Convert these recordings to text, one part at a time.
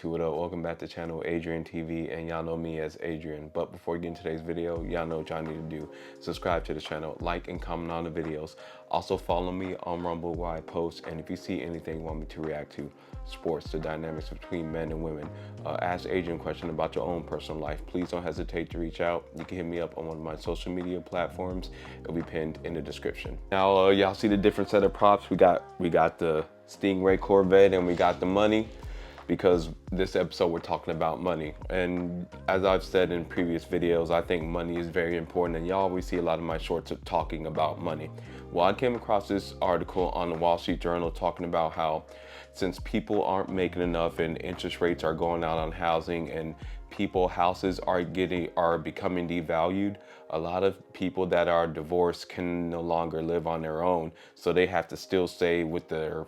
YouTube, what up? Welcome back to channel Adrian TV, and y'all know me as Adrian. But before we get into today's video, y'all know what y'all need to do. Subscribe to the channel, like and comment on the videos. Also follow me on Rumble where I post, and if you see anything you want me to react to, sports, the dynamics between men and women, ask Adrian a question about your own personal life, please don't hesitate to reach out. You can hit me up on one of my social media platforms. It'll be pinned in the description. Now, y'all see the different set of props. We got the Stingray Corvette and we got the money, because this episode we're talking about money. And as I've said in previous videos, I think money is very important, and y'all always see a lot of my shorts talking about money. Well, I came across this article on the Wall Street Journal talking about how since people aren't making enough and interest rates are going out on housing and houses are becoming devalued, a lot of people that are divorced can no longer live on their own, so they have to still stay with their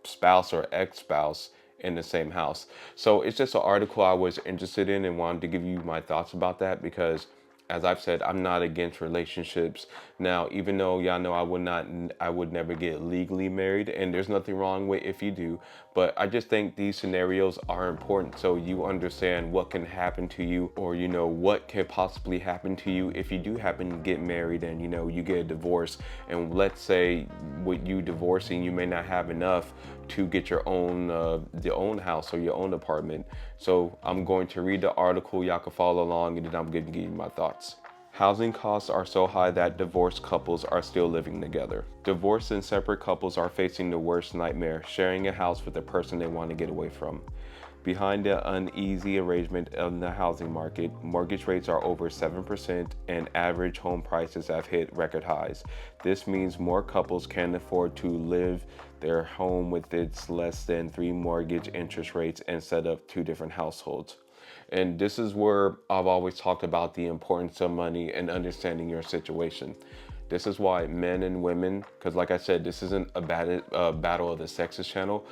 spouse or ex-spouse in the same house. So it's just an article I was interested in and wanted to give you my thoughts about that, because as I've said, I'm not against relationships. Now, even though y'all know I would never get legally married, and there's nothing wrong with if you do, but I just think these scenarios are important so you understand what can happen to you, or what could possibly happen to you if you do happen to get married and you get a divorce. And let's say with you divorcing, you may not have enough to get your own house or your own apartment. So I'm going to read the article, y'all can follow along, and then I'm going to give you my thoughts. Housing costs are so high that divorced couples are still living together. Divorced and separate couples are facing the worst nightmare, sharing a house with the person they want to get away from. Behind the uneasy arrangement of the housing market, mortgage rates are over 7% and average home prices have hit record highs. This means more couples can afford to live their home with its less than 3 mortgage interest rates and set up 2 different households. And this is where I've always talked about the importance of money and understanding your situation. This is why men and women, because like I said, this isn't a battle of the sexes channel.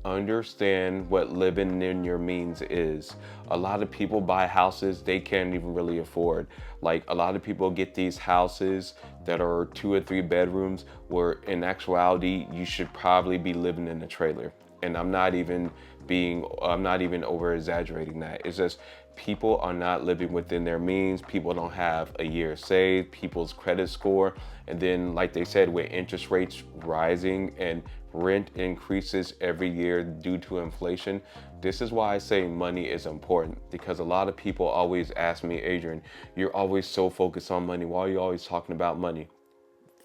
Understand what living in your means is. A lot of people buy houses they can't even really afford. Like, a lot of people get these houses that are 2 or 3 bedrooms where in actuality you should probably be living in a trailer. And I'm not even over exaggerating that. It's just people are not living within their means. People don't have a year saved, people's credit score. And then, like they said, with interest rates rising and rent increases every year due to inflation, this is why I say money is important. Because a lot of people always ask me, Adrian, you're always so focused on money. Why are you always talking about money?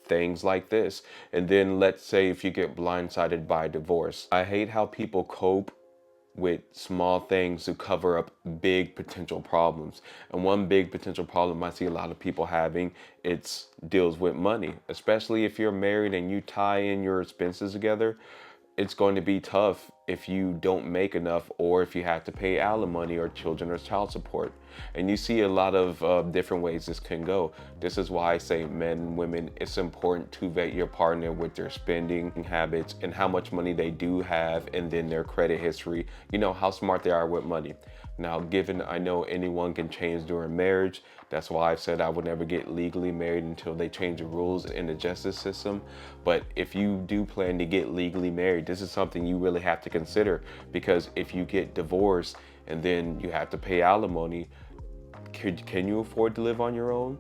Things like this. And then let's say if you get blindsided by divorce. I hate how people cope with small things to cover up big potential problems. And one big potential problem I see a lot of people having, it's deals with money. Especially if you're married and you tie in your expenses together, it's going to be tough if you don't make enough, or if you have to pay alimony or children or child support. And you see a lot of different ways this can go. This is why I say, men and women, it's important to vet your partner with their spending habits and how much money they do have, and then their credit history, how smart they are with money. Now, given I know anyone can change during marriage, that's why I've said I would never get legally married until they change the rules in the justice system. But if you do plan to get legally married, this is something you really have to consider, because if you get divorced and then you have to pay alimony, can you afford to live on your own?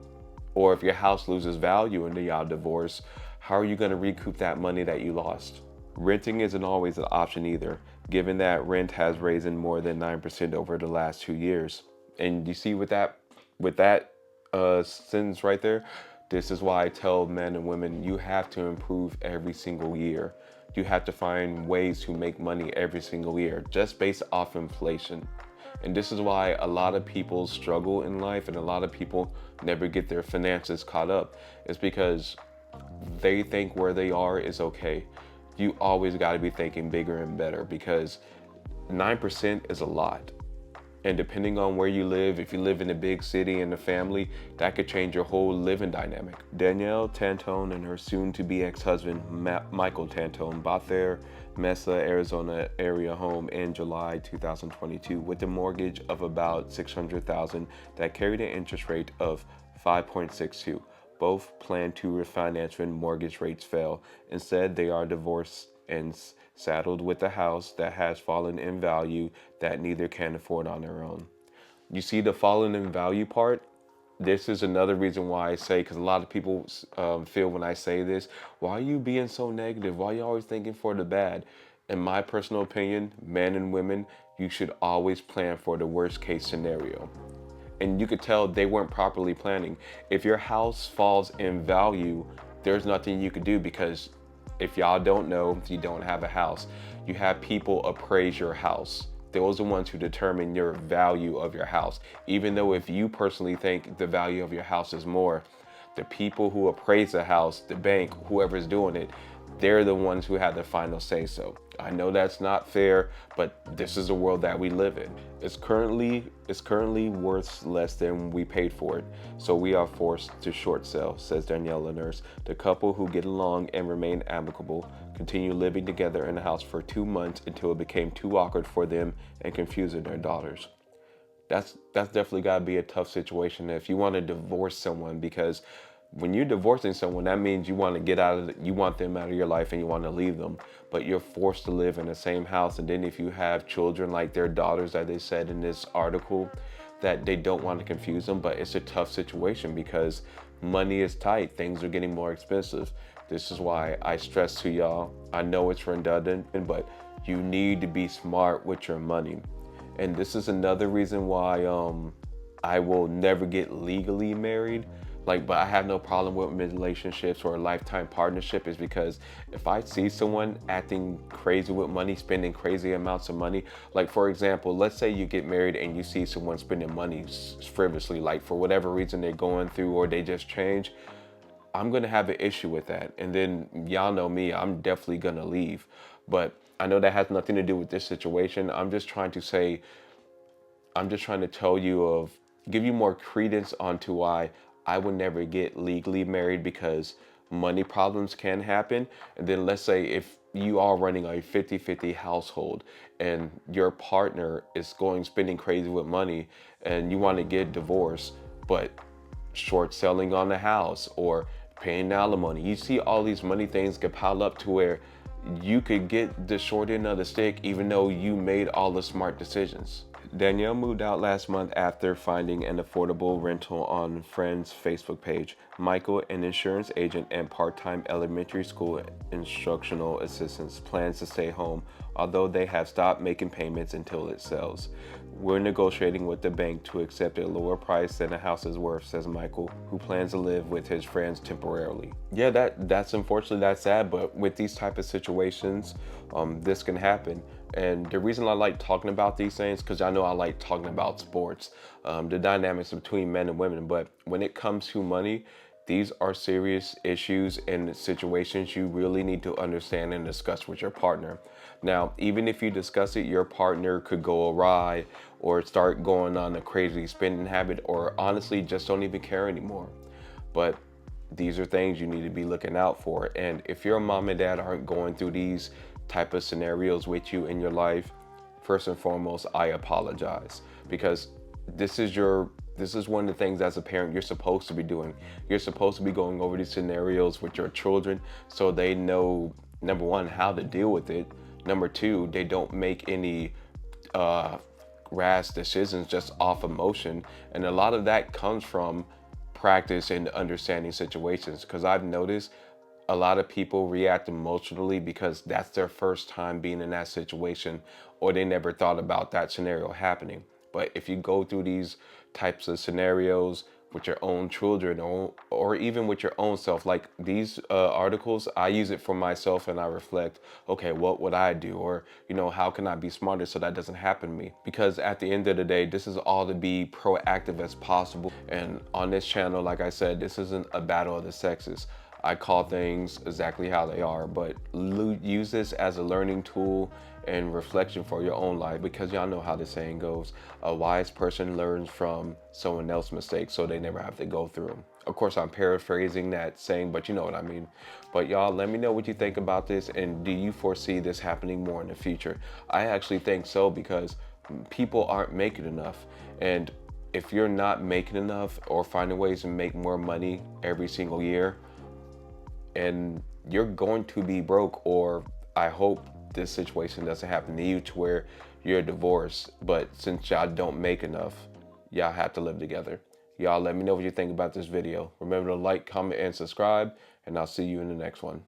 Or if your house loses value and then y'all divorce, how are you going to recoup that money that you lost? Renting isn't always an option either, given that rent has risen more than 9% over the last 2 years. And you see with that sentence right there, this is why I tell men and women, you have to improve every single year. You have to find ways to make money every single year, just based off inflation. And this is why a lot of people struggle in life and a lot of people never get their finances caught up. It's because they think where they are is okay. You always got to be thinking bigger and better, because 9% is a lot. And depending on where you live, if you live in a big city and a family, that could change your whole living dynamic. Danielle Tantone and her soon-to-be ex-husband, Michael Tantone, bought their Mesa, Arizona area home in July 2022 with a mortgage of about $600,000 that carried an interest rate of 5.62. Both plan to refinance when mortgage rates fail. Instead, they are divorced and saddled with a house that has fallen in value that neither can afford on their own. You see the fallen in value part? This is another reason why I say, because a lot of people feel when I say this, why are you being so negative? Why are you always thinking for the bad? In my personal opinion, men and women, you should always plan for the worst case scenario. And you could tell they weren't properly planning. If your house falls in value, there's nothing you could do, because if y'all don't know, if you don't have a house, you have people appraise your house. Those are the ones who determine your value of your house. Even though if you personally think the value of your house is more, the people who appraise the house, the bank, whoever's doing it, they're the ones who have the final say so. I know that's not fair, but this is the world that we live in. It's currently worth less than we paid for it, so we are forced to short sell, says Daniela Nurse. The couple, who get along and remain amicable, continue living together in the house for 2 months until it became too awkward for them and confusing their daughters. That's definitely got to be a tough situation if you want to divorce someone, because when you're divorcing someone, that means you want to get out of you want them out of your life and you want to leave them, but you're forced to live in the same house. And then if you have children, like their daughters, as they said in this article, that they don't want to confuse them, but it's a tough situation because money is tight, things are getting more expensive. This is why I stress to y'all, I know it's redundant, but you need to be smart with your money. And this is another reason why I will never get legally married. But I have no problem with relationships or a lifetime partnership, is because if I see someone acting crazy with money, spending crazy amounts of money, like for example, let's say you get married and you see someone spending money frivolously, like for whatever reason they're going through or they just change, I'm gonna have an issue with that. And then y'all know me, I'm definitely gonna leave. But I know that has nothing to do with this situation. I'm just trying to tell you give you more credence onto why I would never get legally married, because money problems can happen. And then let's say if you are running a 50-50 household and your partner is spending crazy with money and you want to get divorced, but short selling on the house or paying alimony, you see all these money things get piled up to where you could get the short end of the stick even though you made all the smart decisions. Danielle moved out last month after finding an affordable rental on friend's Facebook page. Michael, an insurance agent and part-time elementary school instructional assistant, plans to stay home, although they have stopped making payments until it sells. We're negotiating with the bank to accept a lower price than the house is worth, says Michael, who plans to live with his friends temporarily. Yeah, that's unfortunately that's sad, but with these type of situations, this can happen. And the reason I like talking about these things, because I know I like talking about sports, the dynamics between men and women, but when it comes to money, these are serious issues and situations you really need to understand and discuss with your partner. Now, even if you discuss it, your partner could go awry or start going on a crazy spending habit, or honestly just don't even care anymore. But these are things you need to be looking out for. And if your mom and dad aren't going through these type of scenarios with you in your life, first and foremost, I apologize, because this is one of the things as a parent you're supposed to be doing. You're supposed to be going over these scenarios with your children so they know, number one, how to deal with it. Number two, they don't make any rash decisions just off emotion. And a lot of that comes from practice and understanding situations, because I've noticed a lot of people react emotionally because that's their first time being in that situation, or they never thought about that scenario happening. But if you go through these types of scenarios with your own children, or even with your own self, like these articles, I use it for myself and I reflect, okay, what would I do? Or, how can I be smarter so that doesn't happen to me? Because at the end of the day, this is all to be proactive as possible. And on this channel, like I said, this isn't a battle of the sexes. I call things exactly how they are, but use this as a learning tool and reflection for your own life, because y'all know how the saying goes, a wise person learns from someone else's mistakes so they never have to go through them. Of course, I'm paraphrasing that saying, but you know what I mean. But y'all, let me know what you think about this, and do you foresee this happening more in the future? I actually think so, because people aren't making enough. And if you're not making enough or finding ways to make more money every single year, and you're going to be broke, or I hope this situation doesn't happen to you to where you're divorced, but since y'all don't make enough, y'all have to live together. Y'all let me know what you think about this video. Remember to like, comment, and subscribe, and I'll see you in the next one.